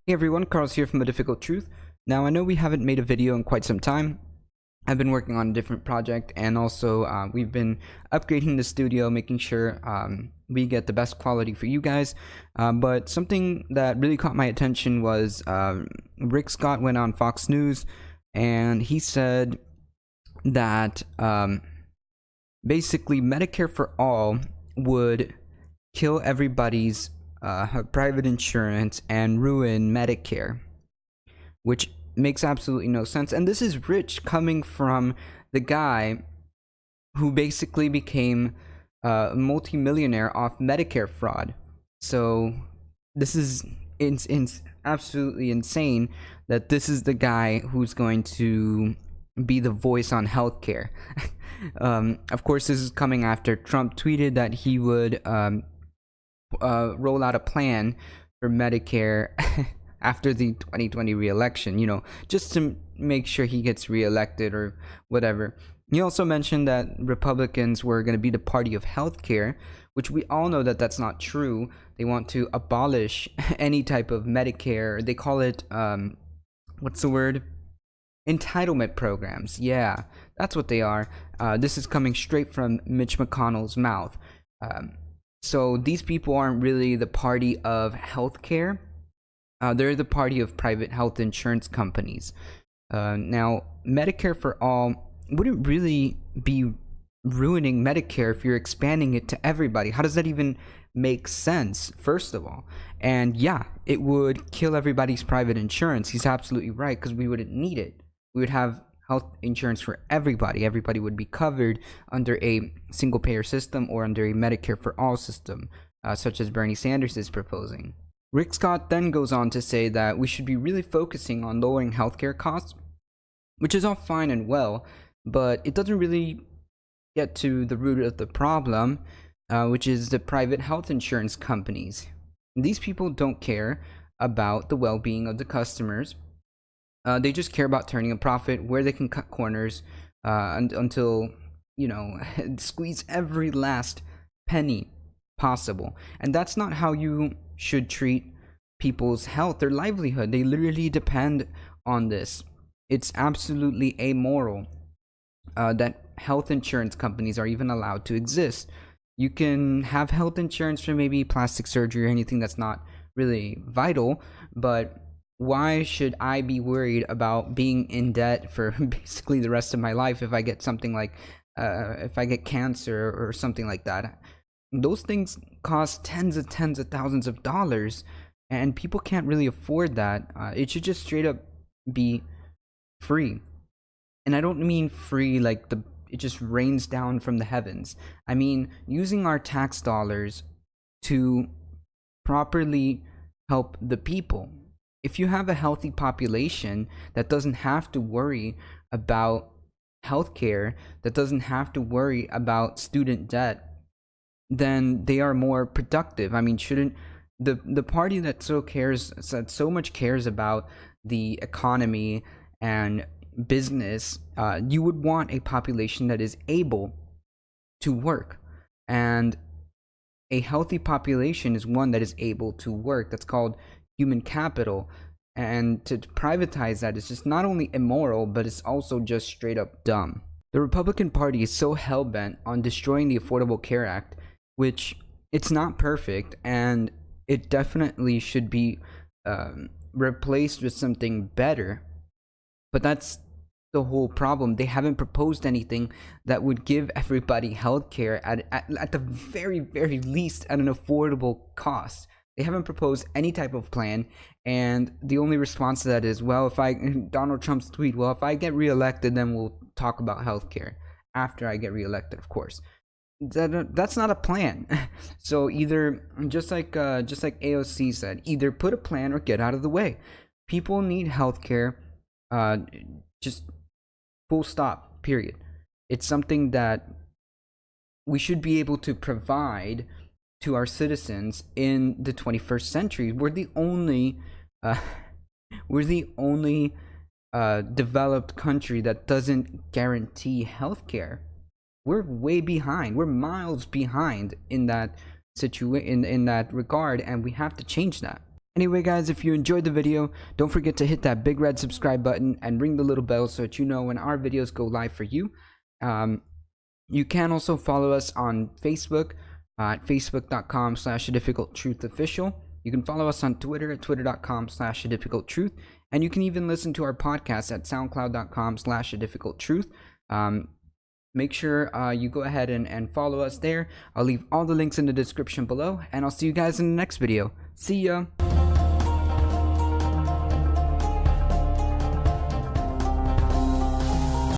Hey everyone, Carl's here from A Difficult Truth. Now, I know we haven't made a video in quite some time. I've been working on a different project, and also we've been upgrading the studio, making sure we get the best quality for you guys. But something that really caught my attention was Rick Scott went on Fox News, and he said that basically Medicare for All would kill everybody's private insurance and ruin Medicare, which makes absolutely no sense. And this is rich coming from the guy who basically became a multimillionaire off Medicare fraud. So this is absolutely insane that this is the guy who's going to be the voice on healthcare. Of course, this is coming after Trump tweeted that he would roll out a plan for Medicare after the 2020 re-election, just to make sure he gets re-elected or whatever. He also mentioned that Republicans were going to be the party of healthcare, which we all know that that's not true. They want to abolish any type of Medicare. They call it, what's the word? Entitlement programs. Yeah, that's what they are. This is coming straight from Mitch McConnell's mouth. So these people aren't really the party of healthcare. They're the party of private health insurance companies. Now, Medicare for All wouldn't really be ruining Medicare if you're expanding it to everybody. How does that even make sense, first of all? And yeah, it would kill everybody's private insurance. He's absolutely right, because we wouldn't need it. We would have health insurance for everybody. Everybody would be covered under a single payer system or under a Medicare for All system, such as Bernie Sanders is proposing. Rick Scott then goes on to say that we should be really focusing on lowering healthcare costs, which is all fine and well, but it doesn't really get to the root of the problem, which is the private health insurance companies. These people don't care about the well-being of the customers. They just care about turning a profit, where they can cut corners until, squeeze every last penny possible. And that's not how you should treat people's health, their livelihood. They literally depend on this. It's absolutely amoral that health insurance companies are even allowed to exist. You can have health insurance for maybe plastic surgery or anything that's not really vital, but why should I be worried about being in debt for basically the rest of my life if I get something like, if I get cancer or something like that? Those things cost tens of thousands of dollars, and people can't really afford that. It should just straight up be free. And I don't mean free like it just rains down from the heavens. I mean using our tax dollars to properly help the people. If you have a healthy population that doesn't have to worry about healthcare, that doesn't have to worry about student debt, then they are more productive. I mean, shouldn't the party that so much cares about the economy and business, you would want a population that is able to work, and a healthy population is one that is able to work. That's called human capital. And to privatize that is just not only immoral, but it's also just straight up dumb. The Republican Party is so hell-bent on destroying the Affordable Care Act, which it's not perfect, and it definitely should be replaced with something better. But that's the whole problem. They haven't proposed anything that would give everybody health care at the very, very least at an affordable cost. They haven't proposed any type of plan, and the only response to that is, well, Donald Trump's tweet, well, if I get reelected, then we'll talk about healthcare after I get reelected, of course. That's not a plan. So either, just like AOC said, either put a plan or get out of the way. People need healthcare, just full stop, period. It's something that we should be able to provide to our citizens in the 21st century. We're the only developed country that doesn't guarantee healthcare. We're way behind. We're miles behind in that in that regard, and we have to change that. Anyway guys, if you enjoyed the video, don't forget to hit that big red subscribe button and ring the little bell so that you know when our videos go live for you. You can also follow us on Facebook at facebook.com/adifficulttruthofficial. You can follow us on Twitter at twitter.com/adifficulttruth, and you can even listen to our podcast at soundcloud.com/adifficulttruth. Make sure you go ahead and follow us there. I'll leave all the links in the description below, and I'll see you guys in the next video. See ya!